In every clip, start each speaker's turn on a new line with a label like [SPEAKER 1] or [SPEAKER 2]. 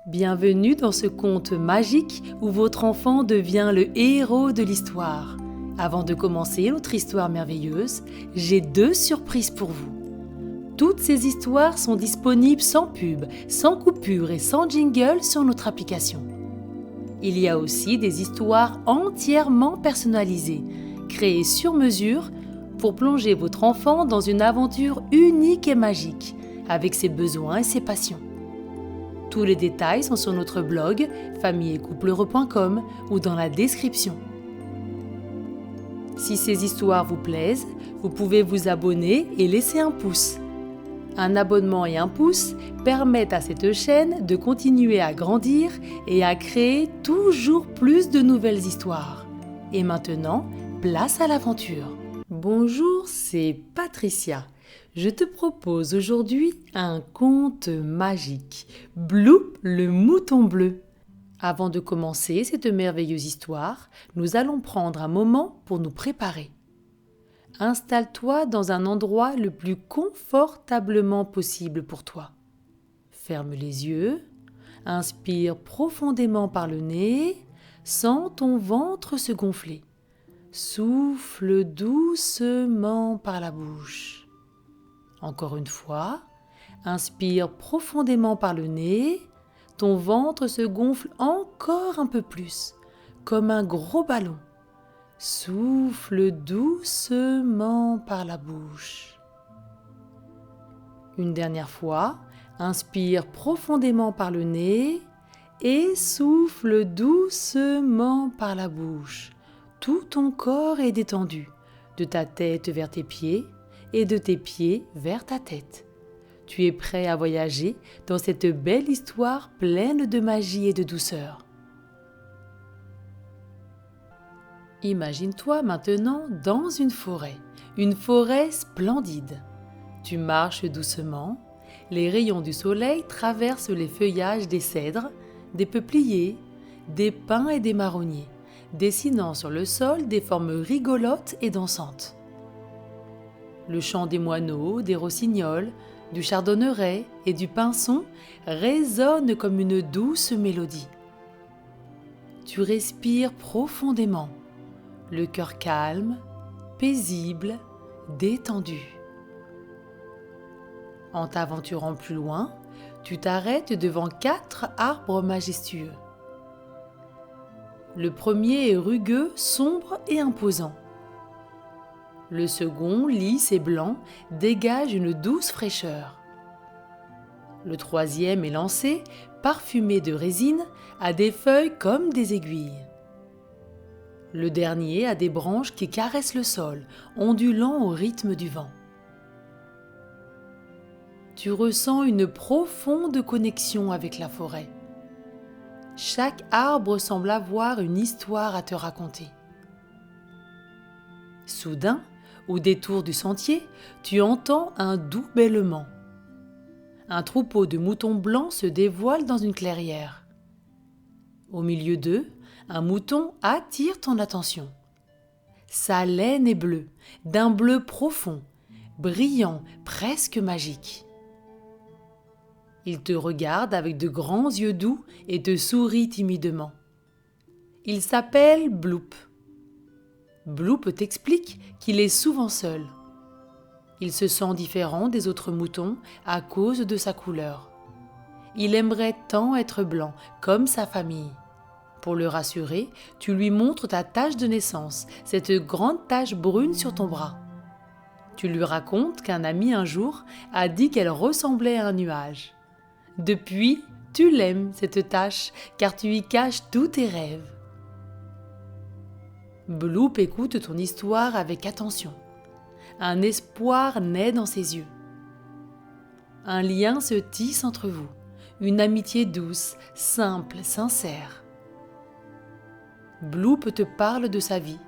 [SPEAKER 1] Bienvenue dans ce conte magique où votre enfant devient le héros de l'histoire. Avant de commencer notre histoire merveilleuse, j'ai 2 surprises pour vous. Toutes ces histoires sont disponibles sans pub, sans coupure et sans jingle sur notre application. Il y a aussi des histoires entièrement personnalisées, créées sur mesure pour plonger votre enfant dans une aventure unique et magique, avec ses besoins et ses passions. Tous les détails sont sur notre blog familleetcoupleheureux.com ou dans la description. Si ces histoires vous plaisent, vous pouvez vous abonner et laisser un pouce. Un abonnement et un pouce permettent à cette chaîne de continuer à grandir et à créer toujours plus de nouvelles histoires. Et maintenant, place à l'aventure. Bonjour, c'est Patricia. Je te propose aujourd'hui un conte magique, Bloop le mouton bleu. Avant de commencer cette merveilleuse histoire, nous allons prendre un moment pour nous préparer. Installe-toi dans un endroit le plus confortablement possible pour toi. Ferme les yeux, inspire profondément par le nez, sens ton ventre se gonfler. Souffle doucement par la bouche. Encore une fois, inspire profondément par le nez, ton ventre se gonfle encore un peu plus, comme un gros ballon. Souffle doucement par la bouche. Une dernière fois, inspire profondément par le nez et souffle doucement par la bouche. Tout ton corps est détendu, de ta tête vers tes pieds et de tes pieds vers ta tête. Tu es prêt à voyager dans cette belle histoire pleine de magie et de douceur. Imagine-toi maintenant dans une forêt splendide. Tu marches doucement, les rayons du soleil traversent les feuillages des cèdres, des peupliers, des pins et des marronniers, dessinant sur le sol des formes rigolotes et dansantes. Le chant des moineaux, des rossignols, du chardonneret et du pinson résonne comme une douce mélodie. Tu respires profondément, le cœur calme, paisible, détendu. En t'aventurant plus loin, tu t'arrêtes devant 4 arbres majestueux. Le premier est rugueux, sombre et imposant. Le second, lisse et blanc, dégage une douce fraîcheur. Le troisième élancé, parfumé de résine, a des feuilles comme des aiguilles. Le dernier a des branches qui caressent le sol, ondulant au rythme du vent. Tu ressens une profonde connexion avec la forêt. Chaque arbre semble avoir une histoire à te raconter. Soudain, au détour du sentier, tu entends un doux bêlement. Un troupeau de moutons blancs se dévoile dans une clairière. Au milieu d'eux, un mouton attire ton attention. Sa laine est bleue, d'un bleu profond, brillant, presque magique. Il te regarde avec de grands yeux doux et te sourit timidement. Il s'appelle Bloop. Bloop t'explique qu'il est souvent seul. Il se sent différent des autres moutons à cause de sa couleur. Il aimerait tant être blanc, comme sa famille. Pour le rassurer, tu lui montres ta tache de naissance, cette grande tache brune sur ton bras. Tu lui racontes qu'un ami un jour a dit qu'elle ressemblait à un nuage. Depuis, tu l'aimes, cette tache, car tu y caches tous tes rêves. Bloop écoute ton histoire avec attention. Un espoir naît dans ses yeux. Un lien se tisse entre vous, une amitié douce, simple, sincère. Bloop te parle de sa vie,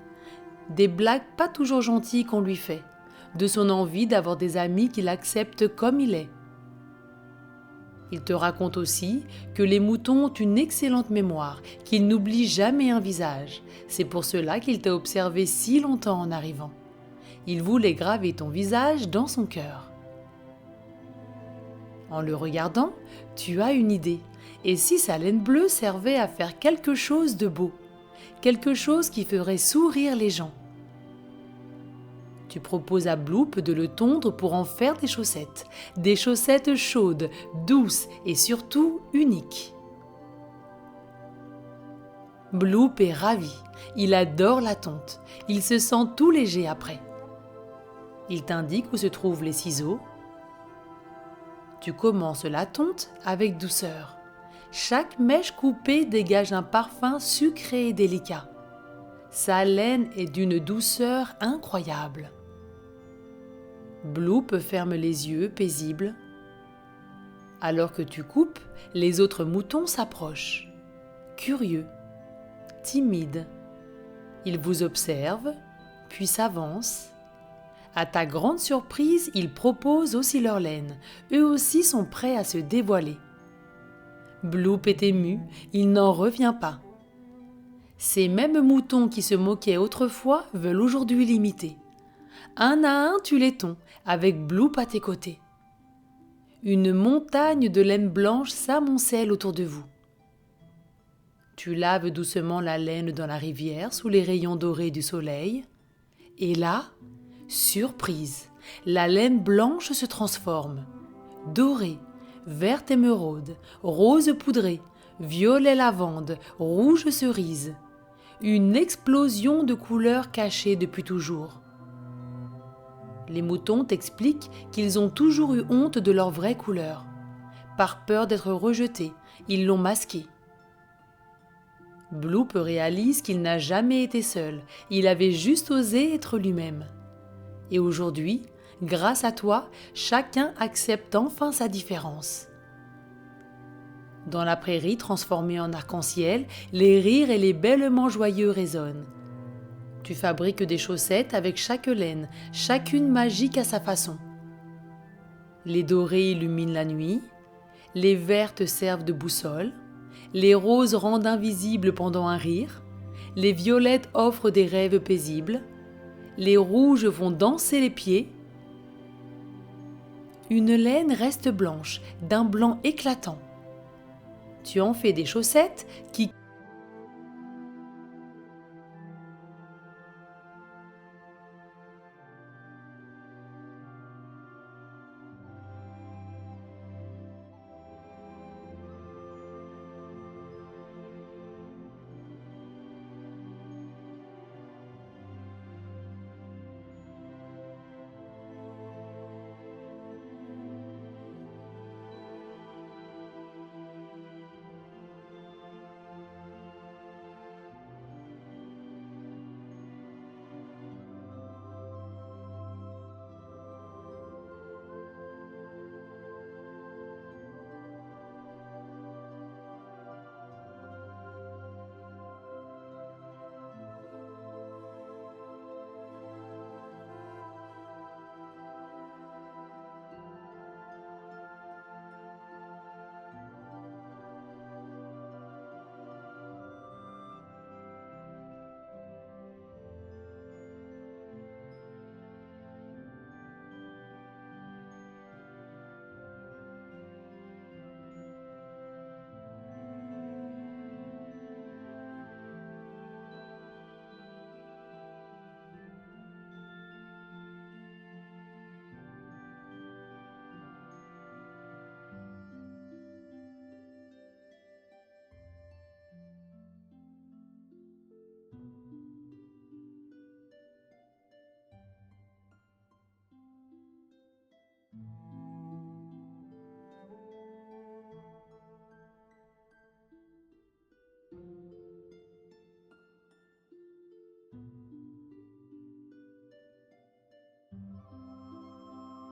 [SPEAKER 1] des blagues pas toujours gentilles qu'on lui fait, de son envie d'avoir des amis qui l'acceptent comme il est. Il te raconte aussi que les moutons ont une excellente mémoire, qu'ils n'oublient jamais un visage. C'est pour cela qu'il t'a observé si longtemps en arrivant. Il voulait graver ton visage dans son cœur. En le regardant, tu as une idée. Et si sa laine bleue servait à faire quelque chose de beau, quelque chose qui ferait sourire les gens? Tu proposes à Bloop de le tondre pour en faire des chaussettes chaudes, douces et surtout uniques. Bloop est ravi, il adore la tonte, il se sent tout léger après. Il t'indique où se trouvent les ciseaux. Tu commences la tonte avec douceur. Chaque mèche coupée dégage un parfum sucré et délicat. Sa laine est d'une douceur incroyable. Bloop ferme les yeux, paisible. Alors que tu coupes, les autres moutons s'approchent, curieux, timides. Ils vous observent, puis s'avancent. À ta grande surprise, ils proposent aussi leur laine. Eux aussi sont prêts à se dévoiler. Bloop est ému, il n'en revient pas. Ces mêmes moutons qui se moquaient autrefois veulent aujourd'hui l'imiter. Un à un, tu les tonds, avec Bloop à tes côtés. Une montagne de laine blanche s'amoncelle autour de vous. Tu laves doucement la laine dans la rivière sous les rayons dorés du soleil. Et là, surprise, la laine blanche se transforme. Dorée, verte émeraude, rose poudrée, violet lavande, rouge cerise. Une explosion de couleurs cachées depuis toujours. Les moutons t'expliquent qu'ils ont toujours eu honte de leur vraie couleur. Par peur d'être rejetés, ils l'ont masquée. Bloop réalise qu'il n'a jamais été seul, il avait juste osé être lui-même. Et aujourd'hui, grâce à toi, chacun accepte enfin sa différence. Dans la prairie transformée en arc-en-ciel, les rires et les bêlements joyeux résonnent. Tu fabriques des chaussettes avec chaque laine, chacune magique à sa façon. Les dorées illuminent la nuit, les vertes servent de boussole, les roses rendent invisibles pendant un rire, les violettes offrent des rêves paisibles, les rouges font danser les pieds. Une laine reste blanche, d'un blanc éclatant. Tu en fais des chaussettes qui